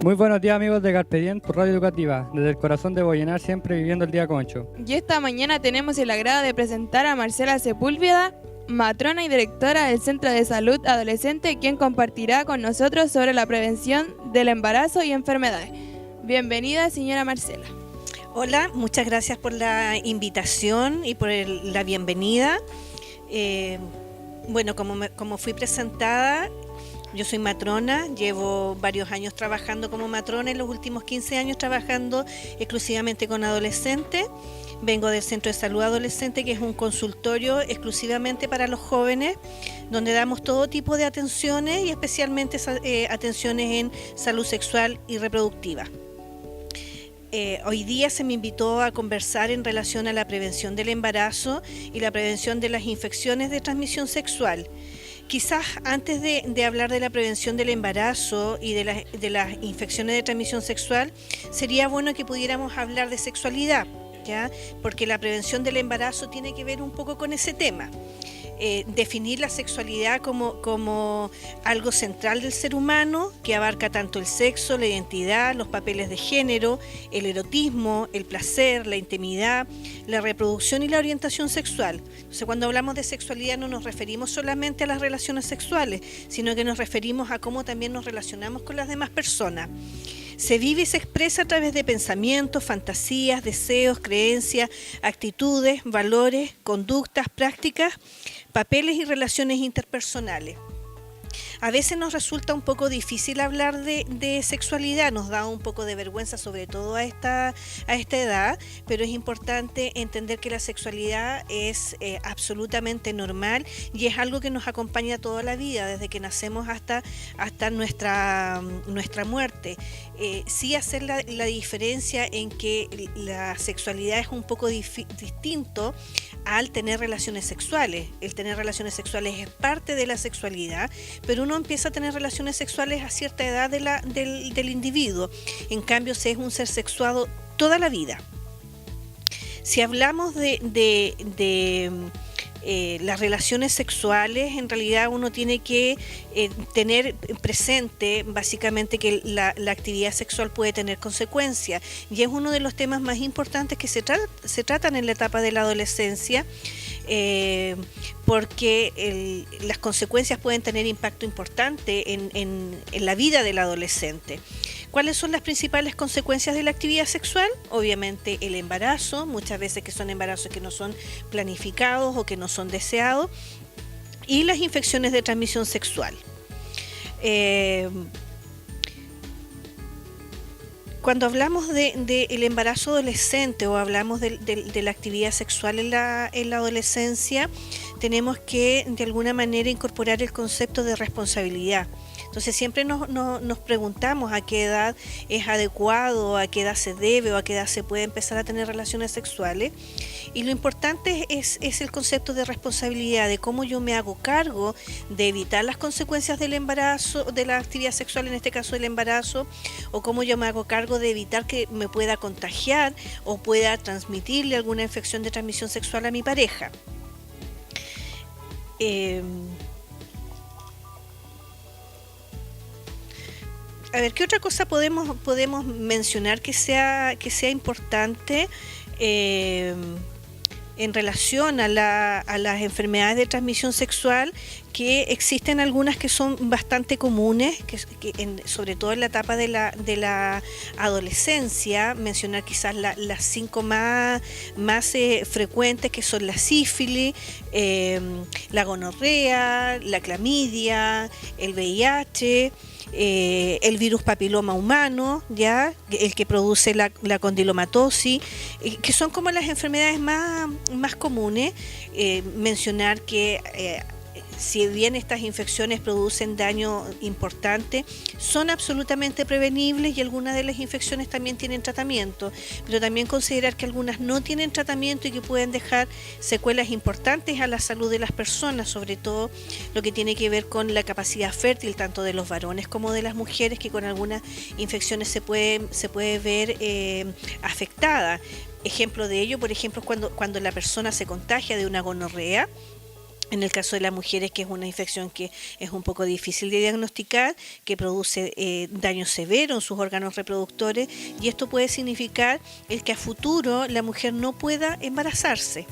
Muy buenos días amigos de Carpe Diem, tu radio educativa, desde el corazón de Boyenar, siempre viviendo el día concho. Y esta mañana tenemos el agrado de presentar a Marcela Sepúlveda, matrona y directora del Centro de Salud Adolescente, quien compartirá con nosotros sobre la prevención del embarazo y enfermedades. Bienvenida, señora Marcela. Hola, muchas gracias por la invitación y por la bienvenida. Bueno, como fui presentada, yo soy matrona, llevo varios años trabajando como matrona, en los últimos 15 años trabajando exclusivamente con adolescentes. Vengo del Centro de Salud Adolescente, que es un consultorio exclusivamente para los jóvenes, donde damos todo tipo de atenciones y especialmente atenciones en salud sexual y reproductiva. Hoy día se me invitó a conversar en relación a la prevención del embarazo y la prevención de las infecciones de transmisión sexual. Quizás antes de hablar de la prevención del embarazo y de las infecciones de transmisión sexual, sería bueno que pudiéramos hablar de sexualidad, ¿ya? Porque la prevención del embarazo tiene que ver un poco con ese tema. Definir la sexualidad como algo central del ser humano, que abarca tanto el sexo, la identidad, los papeles de género, el erotismo, el placer, la intimidad, la reproducción y la orientación sexual. Entonces, cuando hablamos de sexualidad no nos referimos solamente a las relaciones sexuales, sino que nos referimos a cómo también nos relacionamos con las demás personas. Se vive y se expresa a través de pensamientos, fantasías, deseos, creencias, actitudes, valores, conductas, prácticas, papeles y relaciones interpersonales. A veces nos resulta un poco difícil hablar de sexualidad, nos da un poco de vergüenza, sobre todo a esta edad, pero es importante entender que la sexualidad es absolutamente normal y es algo que nos acompaña toda la vida, desde que nacemos hasta nuestra muerte. Sí hacer la diferencia en que la sexualidad es un poco distinto al tener relaciones sexuales. El tener relaciones sexuales es parte de la sexualidad, pero uno empieza a tener relaciones sexuales a cierta edad del individuo. En cambio, se es un ser sexuado toda la vida. Si hablamos de las relaciones sexuales, en realidad uno tiene que tener presente básicamente que la actividad sexual puede tener consecuencias, y es uno de los temas más importantes que se tratan en la etapa de la adolescencia, porque las consecuencias pueden tener impacto importante en la vida del adolescente. ¿Cuáles son las principales consecuencias de la actividad sexual? Obviamente el embarazo, muchas veces que son embarazos que no son planificados o que no son deseados, y las infecciones de transmisión sexual. Cuando hablamos del embarazo adolescente o hablamos de la actividad sexual en la adolescencia, tenemos que de alguna manera incorporar el concepto de responsabilidad. Entonces siempre nos preguntamos a qué edad es adecuado, a qué edad se debe o a qué edad se puede empezar a tener relaciones sexuales. Y lo importante es el concepto de responsabilidad, de cómo yo me hago cargo de evitar las consecuencias del embarazo, de la actividad sexual, en este caso del embarazo, o cómo yo me hago cargo de evitar que me pueda contagiar o pueda transmitirle alguna infección de transmisión sexual a mi pareja. A ver, ¿qué otra cosa podemos mencionar que sea importante en relación a las enfermedades de transmisión sexual? Que existen algunas que son bastante comunes, sobre todo en la etapa de la adolescencia. Mencionar quizás las 5 más frecuentes, que son la sífilis, la gonorrea, la clamidia, el VIH, el virus papiloma humano, ya el que produce la condilomatosis, que son como las enfermedades más comunes. Mencionar que si bien estas infecciones producen daño importante, son absolutamente prevenibles, y algunas de las infecciones también tienen tratamiento, pero también considerar que algunas no tienen tratamiento y que pueden dejar secuelas importantes a la salud de las personas, sobre todo lo que tiene que ver con la capacidad fértil tanto de los varones como de las mujeres, que con algunas infecciones se puede ver afectada. Ejemplo de ello, por ejemplo, cuando la persona se contagia de una gonorrea, En el caso de las mujeres, que es una infección que es un poco difícil de diagnosticar, que produce daño severo en sus órganos reproductores, y esto puede significar el que a futuro la mujer no pueda embarazarse.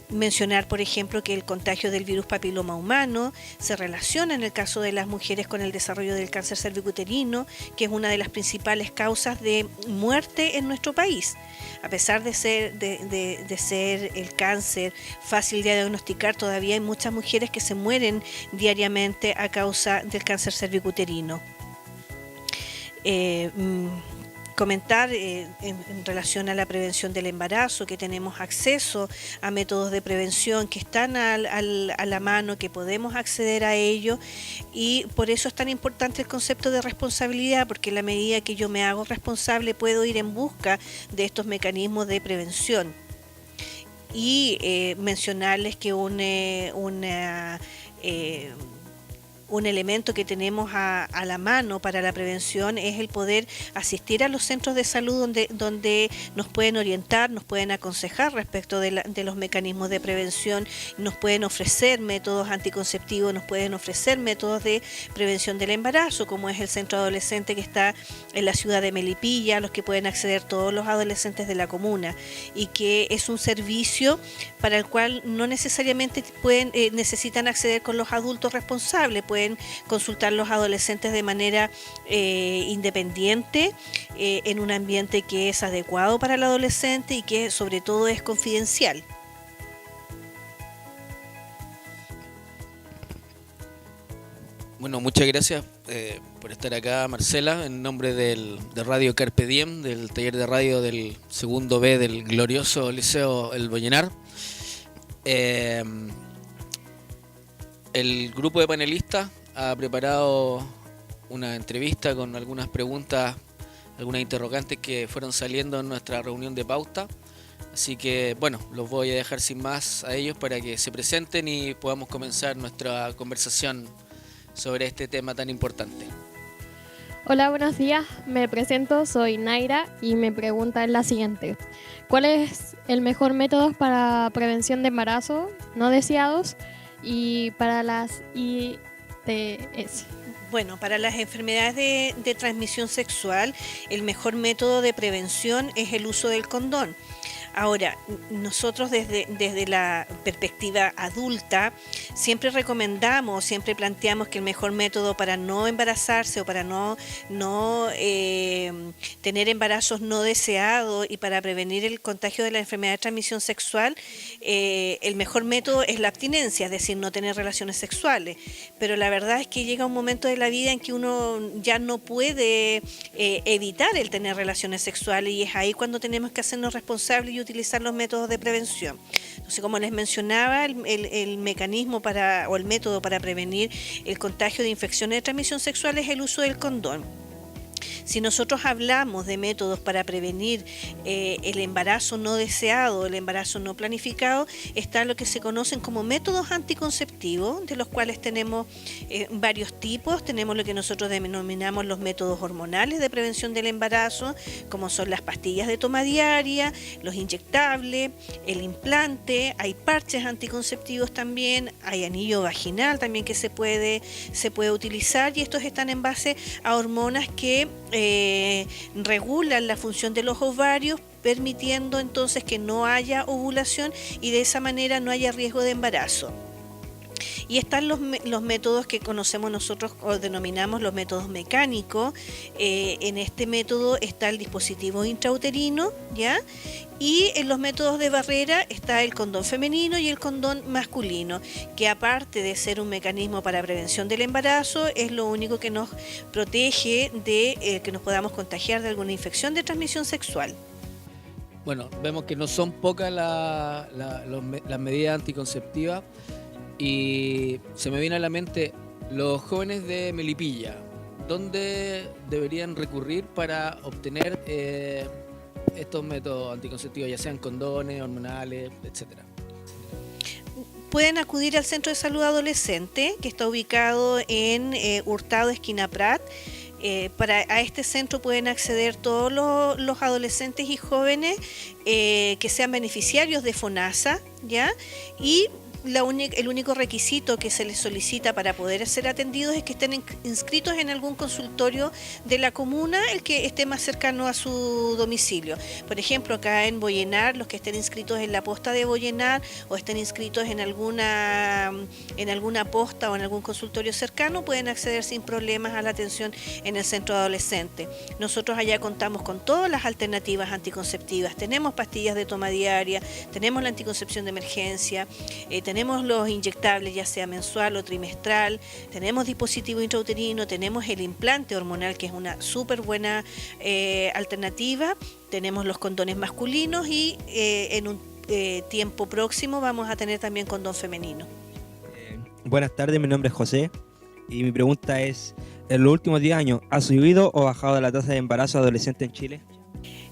Mencionar, por ejemplo, que el contagio del virus papiloma humano se relaciona en el caso de las mujeres con el desarrollo del cáncer cervicuterino, que es una de las principales causas de muerte en nuestro país. A pesar de ser el cáncer fácil de diagnosticar, todavía hay muchas mujeres que se mueren diariamente a causa del cáncer cervicuterino. Comentar en relación a la prevención del embarazo, que tenemos acceso a métodos de prevención que están a la mano, que podemos acceder a ello, y por eso es tan importante el concepto de responsabilidad, porque en la medida que yo me hago responsable puedo ir en busca de estos mecanismos de prevención. Y mencionarles que un elemento que tenemos a la mano para la prevención es el poder asistir a los centros de salud donde nos pueden orientar, nos pueden aconsejar respecto de los mecanismos de prevención, nos pueden ofrecer métodos anticonceptivos, nos pueden ofrecer métodos de prevención del embarazo, como es el centro adolescente que está en la ciudad de Melipilla, a los que pueden acceder todos los adolescentes de la comuna, y que es un servicio para el cual no necesariamente necesitan acceder con los adultos responsables, pueden consultar los adolescentes de manera independiente, en un ambiente que es adecuado para el adolescente y que sobre todo es confidencial. Bueno, muchas gracias por estar acá, Marcela, en nombre de Radio Carpe Diem, del taller de radio del segundo B del glorioso Liceo El Bollenar. El grupo de panelistas ha preparado una entrevista con algunas preguntas, algunas interrogantes que fueron saliendo en nuestra reunión de pauta. Así que, bueno, los voy a dejar sin más a ellos para que se presenten y podamos comenzar nuestra conversación sobre este tema tan importante. Hola, buenos días. Me presento, soy Naira y mi pregunta es la siguiente. ¿Cuál es el mejor método para prevención de embarazos no deseados y para las ITS? Bueno, para las enfermedades de transmisión sexual, el mejor método de prevención es el uso del condón. Ahora, nosotros desde la perspectiva adulta siempre recomendamos, siempre planteamos que el mejor método para no embarazarse o para no tener embarazos no deseados y para prevenir el contagio de la enfermedad de transmisión sexual, el mejor método es la abstinencia, es decir, no tener relaciones sexuales. Pero la verdad es que llega un momento de la vida en que uno ya no puede evitar el tener relaciones sexuales, y es ahí cuando tenemos que hacernos responsables y utilizar los métodos de prevención. Entonces, como les mencionaba, el mecanismo o el método para prevenir el contagio de infecciones de transmisión sexual es el uso del condón. Si nosotros hablamos de métodos para prevenir el embarazo no deseado, el embarazo no planificado, está lo que se conocen como métodos anticonceptivos, de los cuales tenemos varios tipos. Tenemos lo que nosotros denominamos los métodos hormonales de prevención del embarazo, como son las pastillas de toma diaria, los inyectables, el implante, hay parches anticonceptivos también, hay anillo vaginal también que se puede utilizar, y estos están en base a hormonas que regulan la función de los ovarios, permitiendo entonces que no haya ovulación y de esa manera no haya riesgo de embarazo. Y están los métodos que conocemos nosotros o denominamos los métodos mecánicos. En este método está el dispositivo intrauterino, ¿ya? Y en los métodos de barrera está el condón femenino y el condón masculino, que aparte de ser un mecanismo para prevención del embarazo, es lo único que nos protege de que nos podamos contagiar de alguna infección de transmisión sexual. Bueno, vemos que no son pocas las medidas anticonceptivas. Y se me viene a la mente los jóvenes de Melipilla, ¿dónde deberían recurrir para obtener estos métodos anticonceptivos, ya sean condones, hormonales, etcétera? Pueden acudir al Centro de Salud Adolescente, que está ubicado en Hurtado, esquina Prat. A este centro pueden acceder todos los adolescentes y jóvenes que sean beneficiarios de FONASA, ¿ya? Y el único requisito que se les solicita para poder ser atendidos es que estén inscritos en algún consultorio de la comuna, el que esté más cercano a su domicilio. Por ejemplo, acá en Boyenar, los que estén inscritos en la posta de Boyenar o estén inscritos en alguna posta o en algún consultorio cercano, pueden acceder sin problemas a la atención en el centro adolescente. Nosotros allá contamos con todas las alternativas anticonceptivas. Tenemos pastillas de toma diaria, tenemos la anticoncepción de emergencia, tenemos los inyectables, ya sea mensual o trimestral, tenemos dispositivo intrauterino, tenemos el implante hormonal, que es una súper buena alternativa, tenemos los condones masculinos y en un tiempo próximo vamos a tener también condón femenino. Buenas tardes, mi nombre es José y mi pregunta es, ¿en los últimos 10 años ha subido o bajado la tasa de embarazo adolescente en Chile?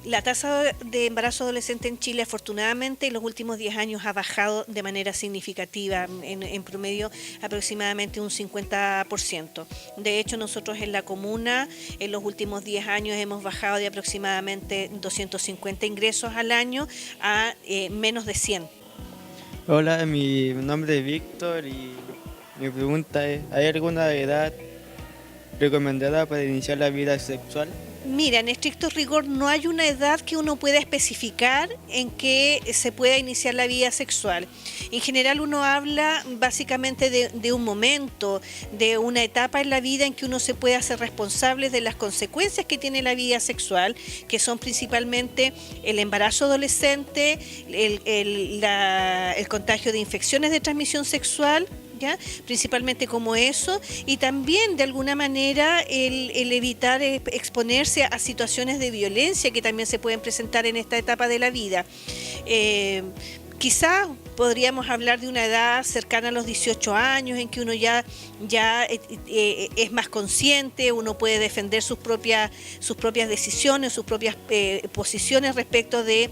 La tasa de embarazo adolescente en Chile, afortunadamente, en los últimos 10 años ha bajado de manera significativa, en promedio aproximadamente un 50%. De hecho, nosotros en la comuna, en los últimos 10 años hemos bajado de aproximadamente 250 ingresos al año a menos de 100. Hola, mi nombre es Víctor y mi pregunta es, ¿hay alguna edad recomendada para iniciar la vida sexual? Mira, en estricto rigor no hay una edad que uno pueda especificar en que se pueda iniciar la vida sexual. En general uno habla básicamente de un momento, de una etapa en la vida en que uno se puede hacer responsable de las consecuencias que tiene la vida sexual, que son principalmente el embarazo adolescente, el contagio de infecciones de transmisión sexual, ¿ya? Principalmente como eso, y también de alguna manera el evitar exponerse a situaciones de violencia que también se pueden presentar en esta etapa de la vida. Quizás podríamos hablar de una edad cercana a los 18 años en que uno ya es más consciente, uno puede defender sus propias decisiones, sus propias posiciones respecto de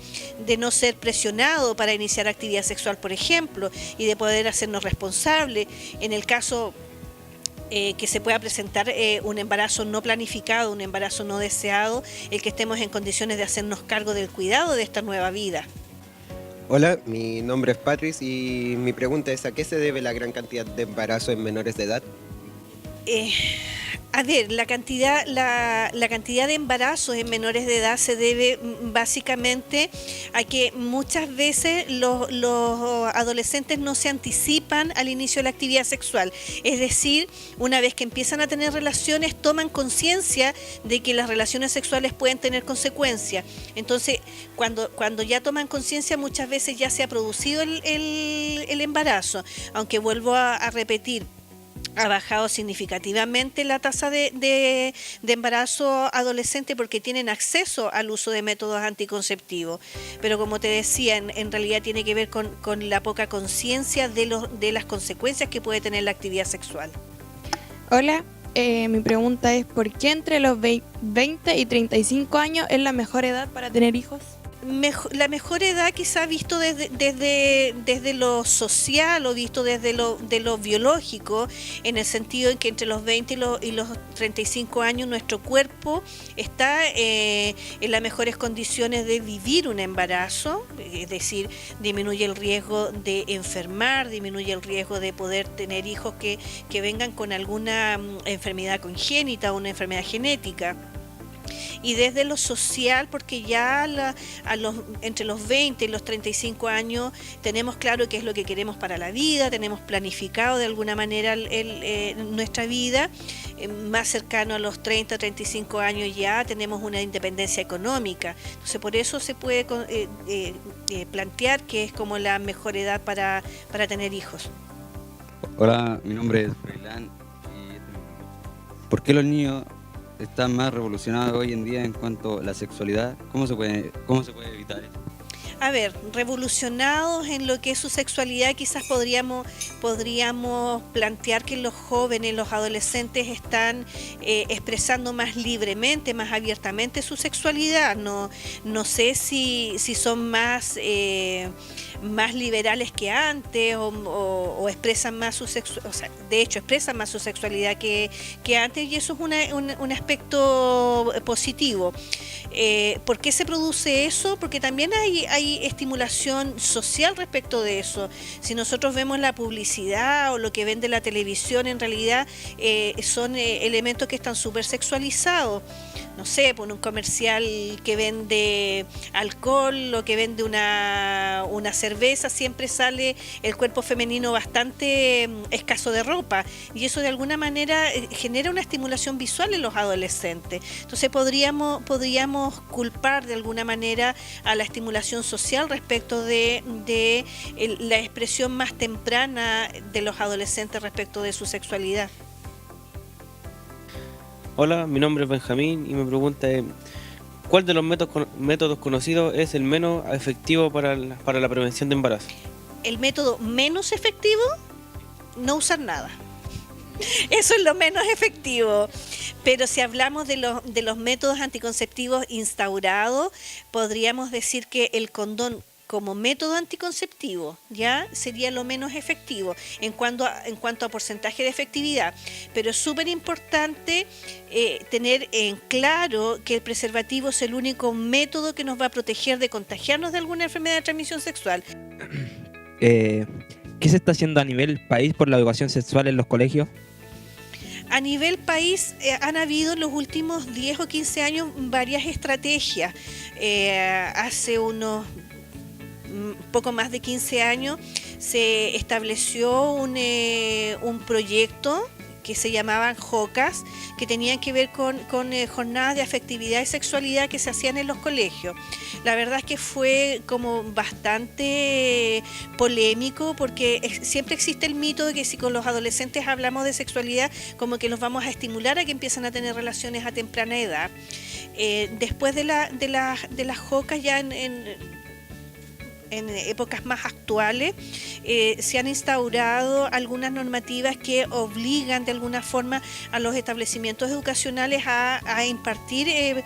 no ser presionado para iniciar actividad sexual, por ejemplo, y de poder hacernos responsables. En el caso que se pueda presentar un embarazo no planificado, un embarazo no deseado, el que estemos en condiciones de hacernos cargo del cuidado de esta nueva vida. Hola, mi nombre es Patrice y mi pregunta es, ¿a qué se debe la gran cantidad de embarazo en menores de edad? A ver, la cantidad de embarazos en menores de edad se debe básicamente a que muchas veces los adolescentes no se anticipan al inicio de la actividad sexual. Es decir, una vez que empiezan a tener relaciones, toman conciencia de que las relaciones sexuales pueden tener consecuencias. Entonces, cuando ya toman conciencia, muchas veces ya se ha producido el embarazo. Aunque vuelvo a repetir, ha bajado significativamente la tasa de embarazo adolescente porque tienen acceso al uso de métodos anticonceptivos. Pero como te decía, en realidad tiene que ver con la poca conciencia de las consecuencias que puede tener la actividad sexual. Hola, mi pregunta es, ¿por qué entre los 20 y 35 años es la mejor edad para tener hijos? La mejor edad quizá visto desde lo social o visto desde lo biológico, en el sentido en que entre los 20 y los 35 años nuestro cuerpo está en las mejores condiciones de vivir un embarazo, es decir, disminuye el riesgo de enfermar, disminuye el riesgo de poder tener hijos que vengan con alguna enfermedad congénita o una enfermedad genética. Y desde lo social, porque ya entre los 20 y los 35 años tenemos claro qué es lo que queremos para la vida, tenemos planificado de alguna manera nuestra vida, más cercano a los 30 o 35 años ya tenemos una independencia económica. Entonces por eso se puede plantear que es como la mejor edad para tener hijos. Hola, mi nombre es Freilán. ¿Por qué los niños están más revolucionados hoy en día en cuanto a la sexualidad? ¿Cómo se puede evitar eso? A ver, revolucionados en lo que es su sexualidad, quizás podríamos plantear que los jóvenes, los adolescentes están expresando más libremente, más abiertamente su sexualidad. No sé si son más liberales que antes o expresan más su sexualidad, o sea, de hecho expresan más su sexualidad que antes, y eso es un aspecto positivo. ¿Por qué se produce eso? Porque también hay hay estimulación social respecto de eso. Si nosotros vemos la publicidad o lo que vende la televisión, en realidad son elementos que están súper sexualizados. No sé, por un comercial que vende alcohol o que vende una cerveza, siempre sale el cuerpo femenino bastante escaso de ropa, y eso de alguna manera genera una estimulación visual en los adolescentes. Entonces podríamos culpar de alguna manera a la estimulación social respecto de la expresión más temprana de los adolescentes respecto de su sexualidad. Hola, mi nombre es Benjamín y mi pregunta es: ¿cuál de los métodos conocidos es el menos efectivo para la prevención de embarazo? El método menos efectivo, no usar nada. Eso es lo menos efectivo. Pero si hablamos de los métodos anticonceptivos instaurados, podríamos decir que el condón como método anticonceptivo ya sería lo menos efectivo en cuanto a porcentaje de efectividad. Pero es súper importante tener en claro que el preservativo es el único método que nos va a proteger de contagiarnos de alguna enfermedad de transmisión sexual. ¿Qué se está haciendo a nivel país por la educación sexual en los colegios? A nivel país han habido en los últimos 10 o 15 años varias estrategias. Hace unos poco más de 15 años se estableció un proyecto que se llamaban JOCAS, que tenían que ver con jornadas de afectividad y sexualidad que se hacían en los colegios. La verdad es que fue como bastante polémico, porque siempre existe el mito de que si con los adolescentes hablamos de sexualidad, como que los vamos a estimular a que empiecen a tener relaciones a temprana edad. Después de las JOCAS, ya en épocas más actuales, se han instaurado algunas normativas que obligan de alguna forma a los establecimientos educacionales a impartir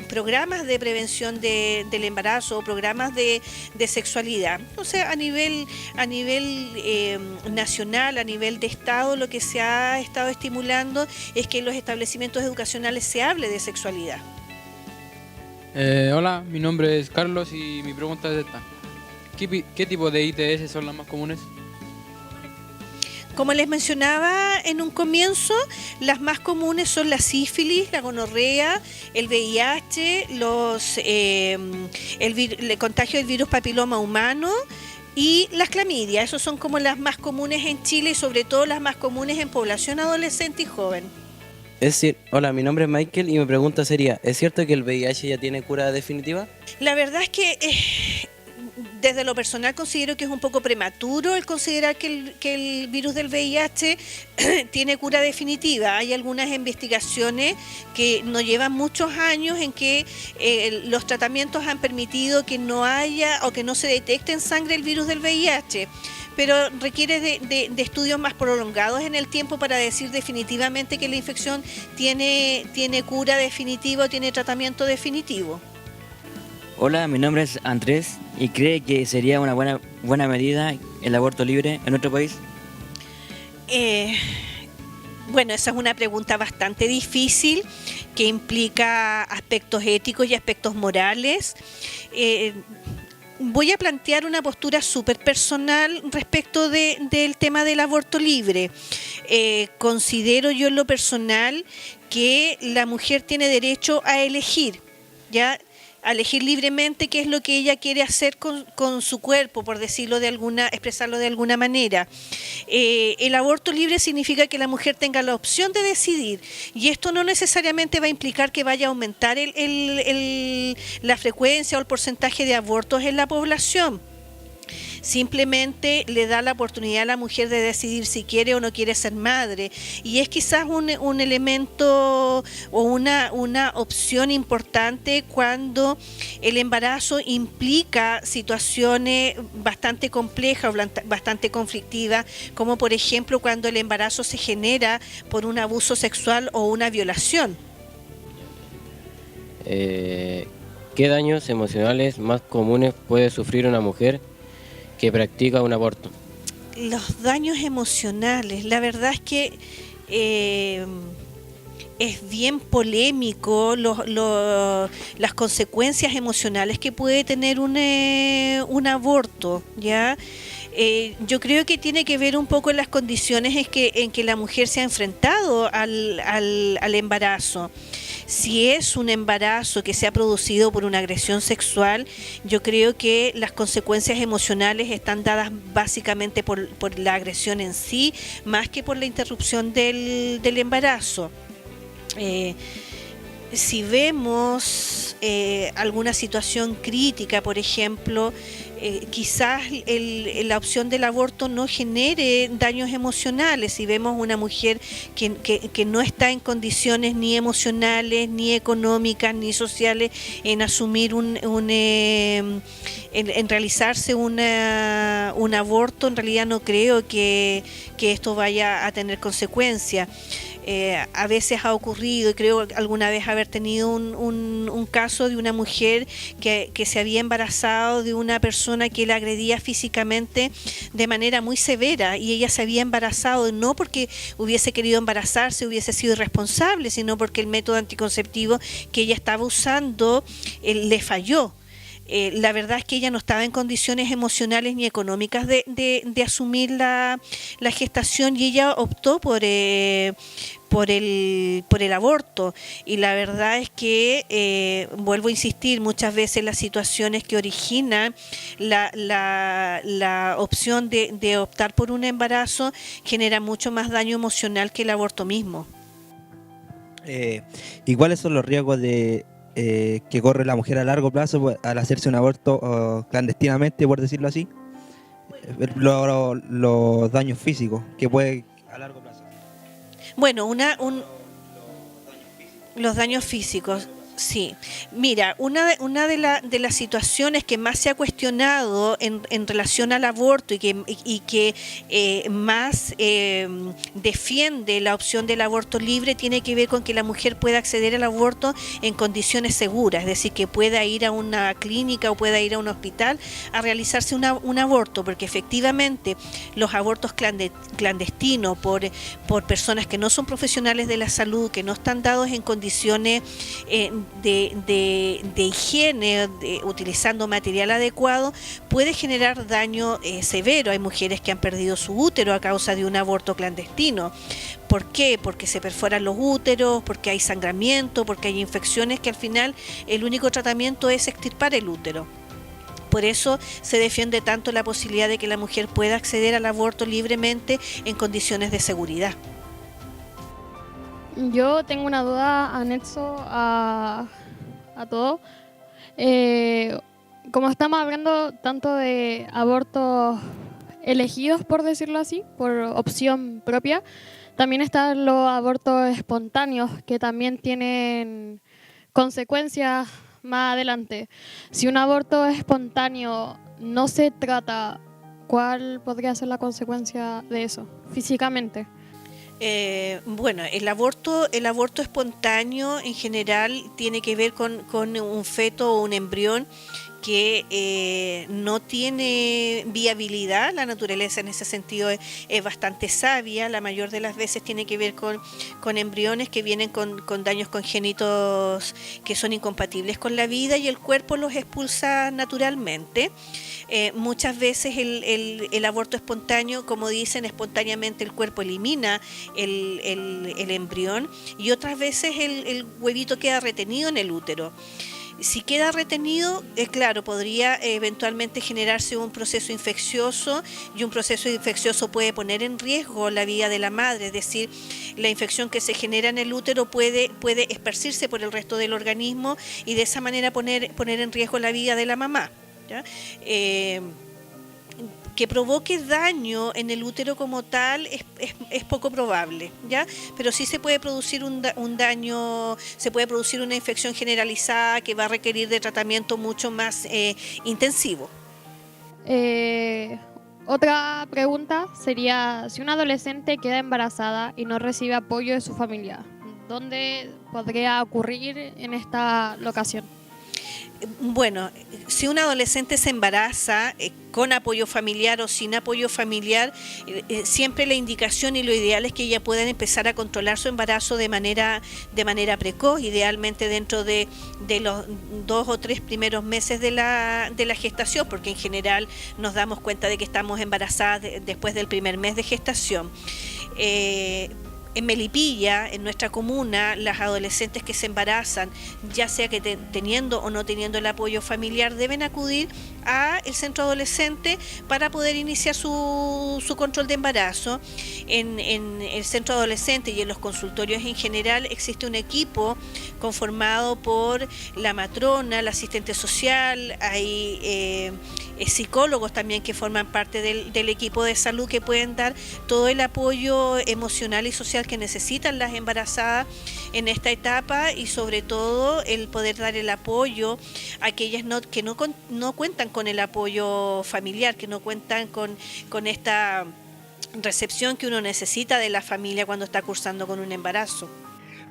programas de prevención del embarazo o programas de sexualidad. Entonces, a nivel nacional, a nivel de Estado, lo que se ha estado estimulando es que en los establecimientos educacionales se hable de sexualidad. Hola, mi nombre es Carlos y mi pregunta es esta: ¿qué tipo de ITS son las más comunes? Como les mencionaba en un comienzo, las más comunes son la sífilis, la gonorrea, el VIH, el contagio del virus papiloma humano y las clamidias. Esos son como las más comunes en Chile y sobre todo las más comunes en población adolescente y joven. Hola, mi nombre es Michael y mi pregunta sería: ¿es cierto que el VIH ya tiene cura definitiva? La verdad es que desde lo personal considero que es un poco prematuro el considerar que el virus del VIH tiene cura definitiva. Hay algunas investigaciones que nos llevan muchos años en que los tratamientos han permitido que no haya o que no se detecte en sangre el virus del VIH. Pero requiere de estudios más prolongados en el tiempo para decir definitivamente que la infección tiene cura definitiva o tiene tratamiento definitivo. Hola, mi nombre es Andrés y ¿cree que sería una buena medida el aborto libre en nuestro país? Bueno, esa es una pregunta bastante difícil que implica aspectos éticos y aspectos morales. Voy a plantear una postura súper personal respecto del tema del aborto libre. Considero yo en lo personal que la mujer tiene derecho a elegir, ¿ya? A elegir libremente qué es lo que ella quiere hacer con su cuerpo, por expresarlo de alguna manera. El aborto libre significa que la mujer tenga la opción de decidir, y esto no necesariamente va a implicar que vaya a aumentar la frecuencia o el porcentaje de abortos en la población. Simplemente le da la oportunidad a la mujer de decidir si quiere o no quiere ser madre, y es quizás un elemento o una opción importante cuando el embarazo implica situaciones bastante complejas o bastante conflictivas, como por ejemplo cuando el embarazo se genera por un abuso sexual o una violación. ¿Qué daños emocionales más comunes puede sufrir una mujer que practica un aborto? Los daños emocionales, la verdad es que es bien polémico las consecuencias emocionales que puede tener un aborto, ¿ya? Yo creo que tiene que ver un poco en las condiciones en que la mujer se ha enfrentado al embarazo. Si es un embarazo que se ha producido por una agresión sexual, yo creo que las consecuencias emocionales están dadas básicamente por la agresión en sí, más que por la interrupción del embarazo. Si vemos alguna situación crítica, por ejemplo, quizás la opción del aborto no genere daños emocionales. Si vemos una mujer que no está en condiciones ni emocionales, ni económicas, ni sociales en asumir en realizarse un aborto, en realidad no creo que esto vaya a tener consecuencias. A veces ha ocurrido, y creo alguna vez haber tenido un caso de una mujer que se había embarazado de una persona que la agredía físicamente de manera muy severa, y ella se había embarazado no porque hubiese querido embarazarse, hubiese sido irresponsable, sino porque el método anticonceptivo que ella estaba usando le falló. La verdad es que ella no estaba en condiciones emocionales ni económicas de asumir la gestación, y ella optó por el aborto. Y la verdad es que, vuelvo a insistir, muchas veces las situaciones que originan la opción de optar por un embarazo generan mucho más daño emocional que el aborto mismo. ¿Y cuáles son los riesgos que corre la mujer a largo plazo al hacerse un aborto clandestinamente, por decirlo así? Los daños físicos que puede a largo plazo. Bueno, los daños físicos. Sí, mira, una de las situaciones que más se ha cuestionado en relación al aborto y que más defiende la opción del aborto libre tiene que ver con que la mujer pueda acceder al aborto en condiciones seguras, es decir, que pueda ir a una clínica o pueda ir a un hospital a realizarse un aborto, porque efectivamente los abortos clandestinos por personas que no son profesionales de la salud, que no están dados en condiciones de higiene, utilizando material adecuado, puede generar daño severo. Hay mujeres que han perdido su útero a causa de un aborto clandestino. ¿Por qué? Porque se perforan los úteros, porque hay sangramiento, porque hay infecciones, que al final el único tratamiento es extirpar el útero. Por eso se defiende tanto la posibilidad de que la mujer pueda acceder al aborto libremente en condiciones de seguridad. Yo tengo una duda anexo a todo. Como estamos hablando tanto de abortos elegidos, por decirlo así, por opción propia, también están los abortos espontáneos, que también tienen consecuencias más adelante. Si un aborto espontáneo no se trata, ¿cuál podría ser la consecuencia de eso físicamente? Bueno, el aborto espontáneo en general tiene que ver con un feto o un embrión que no tiene viabilidad. La naturaleza en ese sentido es bastante sabia. La mayor de las veces tiene que ver con embriones que vienen con daños congénitos que son incompatibles con la vida, y el cuerpo los expulsa naturalmente. Muchas veces el aborto espontáneo, como dicen, espontáneamente el cuerpo elimina el embrión, y otras veces el huevito queda retenido en el útero. Si queda retenido, claro, podría eventualmente generarse un proceso infeccioso, y un proceso infeccioso puede poner en riesgo la vida de la madre, es decir, la infección que se genera en el útero puede esparcirse por el resto del organismo y de esa manera poner en riesgo la vida de la mamá, ¿ya? Que provoque daño en el útero como tal es poco probable, ¿ya? Pero sí se puede producir un daño, se puede producir una infección generalizada que va a requerir de tratamiento mucho más intensivo. Otra pregunta sería, si una adolescente queda embarazada y no recibe apoyo de su familia, ¿dónde podría ocurrir en esta locación? Bueno, si un adolescente se embaraza con apoyo familiar o sin apoyo familiar, siempre la indicación y lo ideal es que ella pueda empezar a controlar su embarazo de manera precoz, idealmente dentro de los 2 o 3 primeros meses de la gestación, porque en general nos damos cuenta de que estamos embarazadas después del primer mes de gestación. En Melipilla, en nuestra comuna, las adolescentes que se embarazan, ya sea que teniendo o no teniendo el apoyo familiar, deben acudir al centro adolescente para poder iniciar su control de embarazo. En el centro adolescente y en los consultorios en general existe un equipo conformado por la matrona, la asistente social, hay psicólogos también que forman parte del equipo de salud, que pueden dar todo el apoyo emocional y social que necesitan las embarazadas en esta etapa, y sobre todo el poder dar el apoyo a aquellas que no cuentan con el apoyo familiar, que no cuentan con esta recepción que uno necesita de la familia cuando está cursando con un embarazo.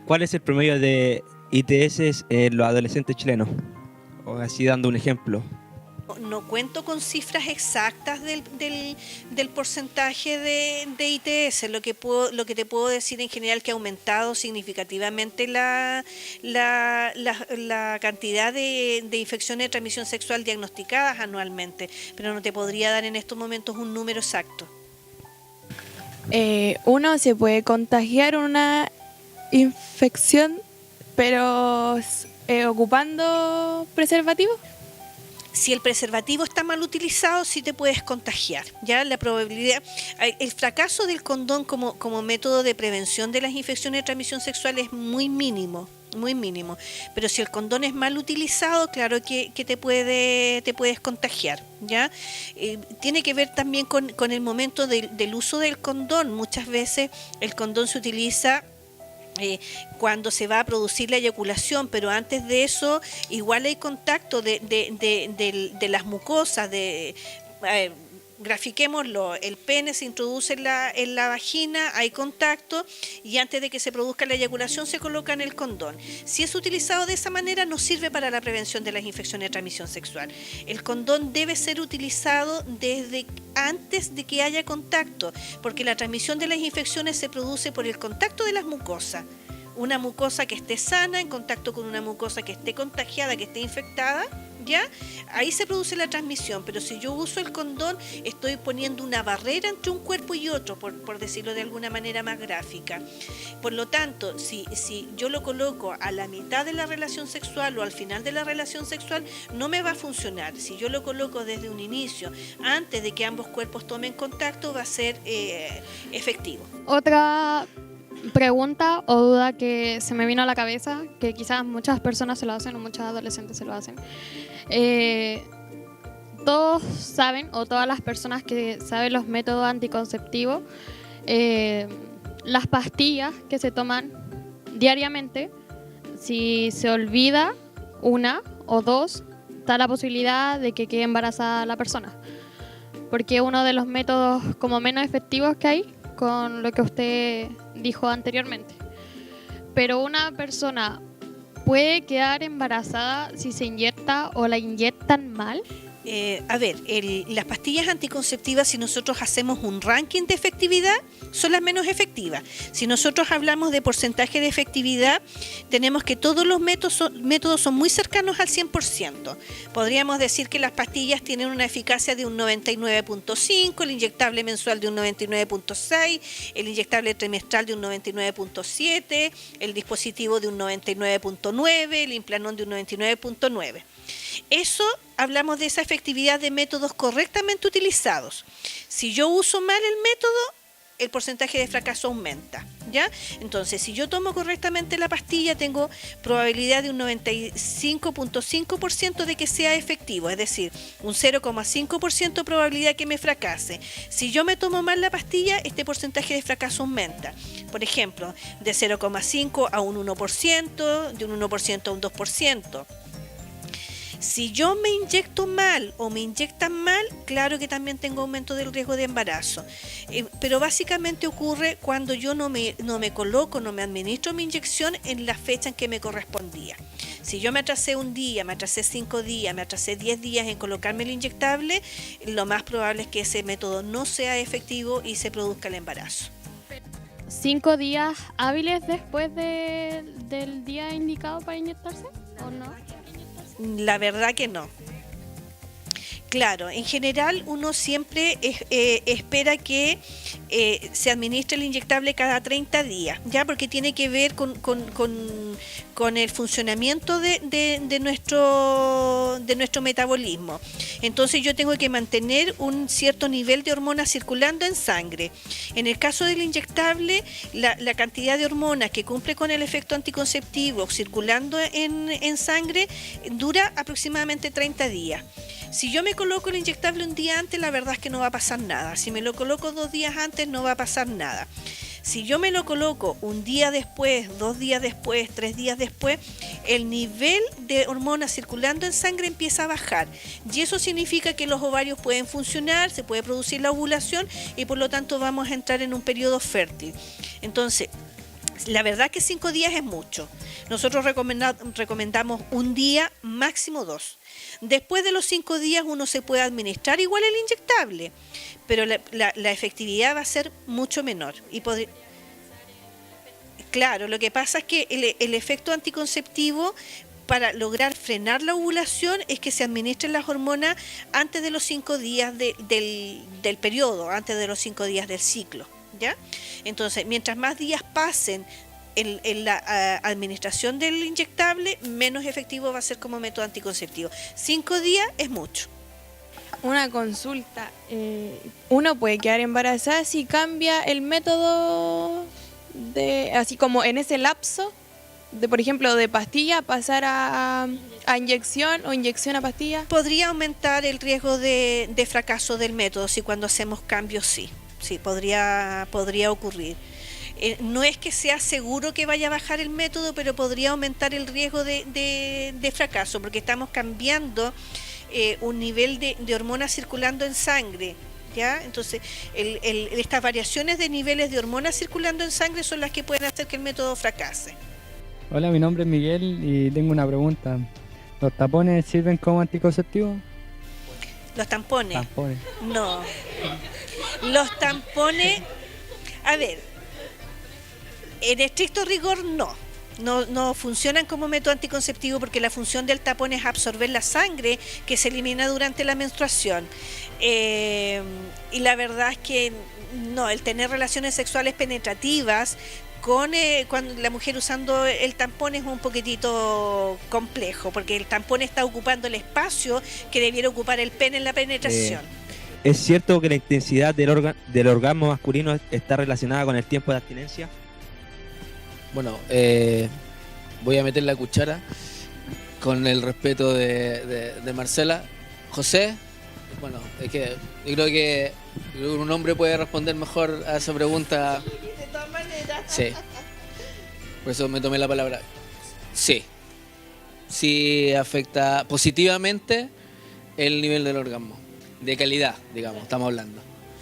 ¿Cuál es el promedio de ITS en los adolescentes chilenos? O así dando un ejemplo. No cuento con cifras exactas del porcentaje de ITS. Lo que te puedo decir en general que ha aumentado significativamente la cantidad de infecciones de transmisión sexual diagnosticadas anualmente, pero no te podría dar en estos momentos un número exacto. Uno se puede contagiar una infección, pero ocupando preservativo. Si el preservativo está mal utilizado, sí te puedes contagiar. Ya la probabilidad, el fracaso del condón como método de prevención de las infecciones de transmisión sexual es muy mínimo. Pero si el condón es mal utilizado, claro que te puedes contagiar, ¿ya? Tiene que ver también con el momento del uso del condón. Muchas veces el condón se utiliza cuando se va a producir la eyaculación, pero antes de eso igual hay contacto de las mucosas, grafiquémoslo, el pene se introduce en la vagina, hay contacto, y antes de que se produzca la eyaculación se coloca en el condón. Si es utilizado de esa manera, no sirve para la prevención de las infecciones de transmisión sexual. El condón debe ser utilizado desde antes de que haya contacto, porque la transmisión de las infecciones se produce por el contacto de las mucosas. Una mucosa que esté sana en contacto con una mucosa que esté contagiada, que esté infectada, ¿ya? Ahí se produce la transmisión. Pero si yo uso el condón, estoy poniendo una barrera entre un cuerpo y otro, por decirlo de alguna manera más gráfica. Por lo tanto, si yo lo coloco a la mitad de la relación sexual o al final de la relación sexual, no me va a funcionar. Si yo lo coloco desde un inicio, antes de que ambos cuerpos tomen contacto, va a ser efectivo. Otra pregunta o duda que se me vino a la cabeza, que quizás muchas personas se lo hacen o muchos adolescentes se lo hacen. Todos saben, o todas las personas que saben los métodos anticonceptivos, las pastillas que se toman diariamente, si se olvida una o dos, está la posibilidad de que quede embarazada la persona, porque uno de los métodos como menos efectivos que hay, con lo que usted dijo anteriormente. Pero una persona puede quedar embarazada si se inyecta o la inyectan mal. Las pastillas anticonceptivas, si nosotros hacemos un ranking de efectividad, son las menos efectivas. Si nosotros hablamos de porcentaje de efectividad, tenemos que todos los métodos son muy cercanos al 100%. Podríamos decir que las pastillas tienen una eficacia de un 99.5, el inyectable mensual de un 99.6, el inyectable trimestral de un 99.7, el dispositivo de un 99.9, el implanón de un 99.9. Eso, hablamos de esa efectividad de métodos correctamente utilizados. Si yo uso mal el método, el porcentaje de fracaso aumenta, ¿ya? Entonces, si yo tomo correctamente la pastilla, tengo probabilidad de un 95.5% de que sea efectivo, es decir, un 0,5% probabilidad que me fracase. Si yo me tomo mal la pastilla, este porcentaje de fracaso aumenta. Por ejemplo, de 0,5 a un 1%, de un 1% a un 2%. Si yo me inyecto mal o me inyectan mal, claro que también tengo aumento del riesgo de embarazo. Pero básicamente ocurre cuando yo no me coloco, no me administro mi inyección en la fecha en que me correspondía. Si yo me atrasé un día, me atrasé 5 días, me atrasé 10 días en colocarme el inyectable, lo más probable es que ese método no sea efectivo y se produzca el embarazo. 5 días hábiles después del día indicado para inyectarse, ¿o no? La verdad que no. Claro, en general uno siempre espera que se administre el inyectable cada 30 días, ¿ya? Porque tiene que ver con el funcionamiento de nuestro metabolismo. Entonces yo tengo que mantener un cierto nivel de hormonas circulando en sangre. En el caso del inyectable, la cantidad de hormonas que cumple con el efecto anticonceptivo circulando en sangre dura aproximadamente 30 días. Si yo me coloco el inyectable un día antes, la verdad es que no va a pasar nada. Si me lo coloco 2 días antes, no va a pasar nada. Si yo me lo coloco un día después, 2 días después, 3 días después, el nivel de hormonas circulando en sangre empieza a bajar. Y eso significa que los ovarios pueden funcionar, se puede producir la ovulación y por lo tanto vamos a entrar en un periodo fértil. Entonces, la verdad que 5 días es mucho. Nosotros recomendamos un día, máximo 2. Después de los 5 días uno se puede administrar igual el inyectable, pero la efectividad va a ser mucho menor. Claro, lo que pasa es que el efecto anticonceptivo para lograr frenar la ovulación es que se administren las hormonas antes de los 5 días del periodo, antes de los 5 días del ciclo, ¿ya? Entonces, mientras más días pasen en la administración del inyectable, menos efectivo va a ser como método anticonceptivo. 5 días es mucho. Una consulta. ¿Uno puede quedar embarazada si cambia el método así como en ese lapso, por ejemplo, de pastilla pasar a inyección o inyección a pastilla? Podría aumentar el riesgo de fracaso del método si cuando hacemos cambios sí, podría ocurrir. No es que sea seguro que vaya a bajar el método, pero podría aumentar el riesgo de fracaso, porque estamos cambiando un nivel de hormonas circulando en sangre, ¿ya? Entonces, estas variaciones de niveles de hormonas circulando en sangre son las que pueden hacer que el método fracase. Hola, mi nombre es Miguel y tengo una pregunta. ¿Los tapones sirven como anticonceptivo? ¿Los tampones? Tampones. No. Los tampones, a ver, en estricto rigor no funcionan como método anticonceptivo porque la función del tapón es absorber la sangre que se elimina durante la menstruación. Y la verdad es que no, el tener relaciones sexuales penetrativas cuando la mujer usando el tampón es un poquitito complejo, porque el tampón está ocupando el espacio que debiera ocupar el pene en la penetración. ¿Es cierto que la intensidad del orgasmo masculino está relacionada con el tiempo de abstinencia? Bueno, voy a meter la cuchara con el respeto de Marcela. José, bueno, es que yo creo que un hombre puede responder mejor a esa pregunta. De todas maneras. Sí, por eso me tomé la palabra. Sí afecta positivamente el nivel del orgasmo, de calidad, digamos, estamos hablando.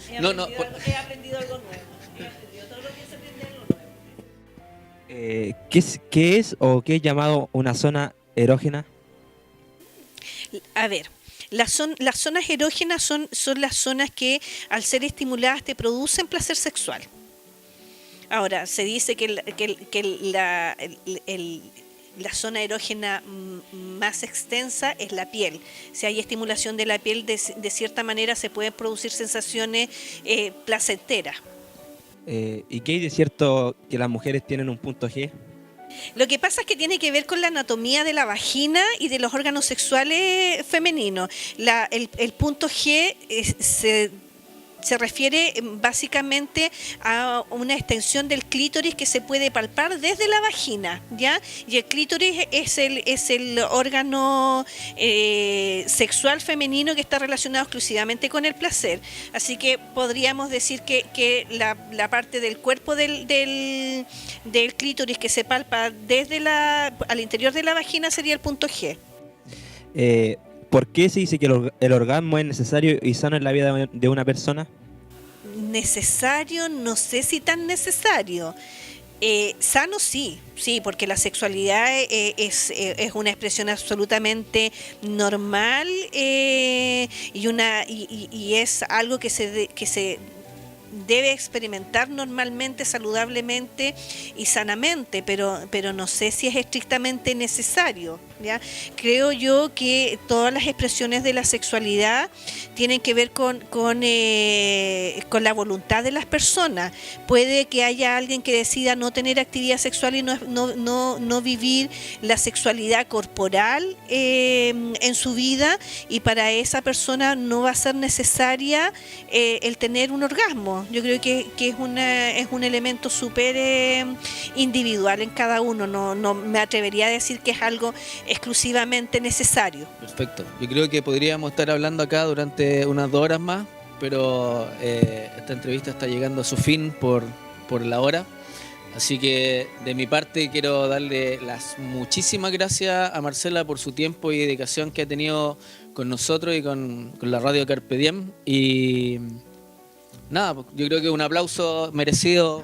He aprendido algo nuevo. He aprendido todo lo que se aprende algo nuevo. ¿Qué es o qué es llamado una zona erógena? A ver, las zonas erógenas son las zonas que al ser estimuladas te producen placer sexual. Ahora, se dice que la zona erógena más extensa es la piel. Si hay estimulación de la piel, de cierta manera se pueden producir sensaciones placenteras. ¿Y qué hay de cierto que las mujeres tienen un punto G? Lo que pasa es que tiene que ver con la anatomía de la vagina y de los órganos sexuales femeninos. El punto G se refiere básicamente a una extensión del clítoris que se puede palpar desde la vagina, ¿ya? Y el clítoris es el órgano sexual femenino que está relacionado exclusivamente con el placer. Así que podríamos decir que la parte del cuerpo del clítoris que se palpa desde al interior de la vagina sería el punto G. ¿Por qué se dice que el orgasmo es necesario y sano en la vida de una persona? Necesario, no sé si tan necesario. Sano sí, porque la sexualidad es una expresión absolutamente normal y es algo que se debe experimentar normalmente, saludablemente y sanamente, pero no sé si es estrictamente necesario, ¿ya? Creo yo que todas las expresiones de la sexualidad tienen que ver con la voluntad de las personas. Puede que haya alguien que decida no tener actividad sexual y no vivir la sexualidad corporal en su vida, y para esa persona no va a ser necesaria el tener un orgasmo. Yo creo que es un elemento súper individual en cada uno. No me atrevería a decir que es algo exclusivamente necesario. Perfecto. Yo creo que podríamos estar hablando acá durante unas 2 horas más, pero esta entrevista está llegando a su fin por la hora. Así que de mi parte quiero darle las muchísimas gracias a Marcela por su tiempo y dedicación que ha tenido con nosotros y con la radio Carpe Diem. Y nada, yo creo que un aplauso merecido